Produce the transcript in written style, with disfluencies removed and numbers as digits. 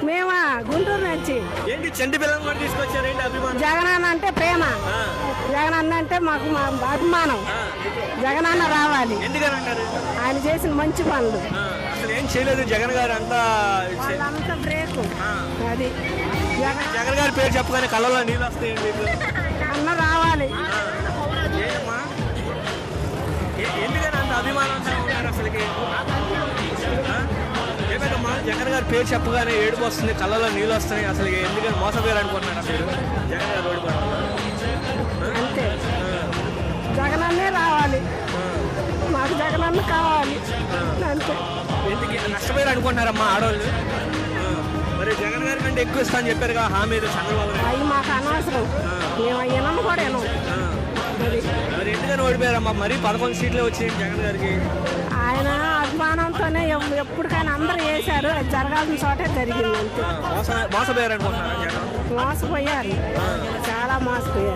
మేమా గుంటూరు నుంచి. ఏంటి చంటి పిల్లలు కూడా తీసుకొచ్చారు, ఏంటి అభిమానం? జగనన్న అంటే ప్రేమ, జగనన్న అంటే మాకు మా అభిమానం. జగనన్న రావాలి, ఎందుకని అంటారు? ఆయన చేసిన మంచి పనులు. అసలు ఏం చేయలేదు జగన్ గారు అంతా. వాళ్ళంతా బ్రేక్ అది. జగన్ గారి పేరు చెప్పగానే కళ్ళలో నీళ్ళు వస్తాయండి. అన్న రావాలి. ఏమమ్మా ఎందుకని అంత అభిమానంగా ఉన్నారు అసలుకి? ఏమైనా జగన్ గారి పేరు చెప్పగానే ఏడుపు వస్తుంది, కళ్ళలో నీళ్ళు వస్తున్నాయి. అసలు ఎందుకని మోసపోయారు అనుకుంటున్నారా మీరు? జగన్ గారు ఓడిపోయారు అంతే, జగనన్నే రావాలి, మాకు జగనన్న కావాలి అంతే. ఎందుకు నష్టపోయారు అనుకుంటున్నారమ్మా ఆడవాళ్ళు? మరి జగన్ గారి కంటే ఎక్కువ ఇస్తా అని చెప్పారు కదా హామీ చంద్రబాబు నాయుడు. అవి మాకు అనవసరం, మేము అయ్యాను కూడా వినం. మరి ఎందుకని ఓడిపోయారమ్మా? మరి 11 సీట్లే వచ్చాయి జగన్ గారికి. ఆయన అభిమానంతోనే ఎప్పటికైనా అందరూ వేశారు, అది జరగాల్సిన చోటే జరిగింది అంతే. మోసపోయారు అనుకుంటున్నారా జగన్? మోసపోయారు, చాలా మోసపోయారు.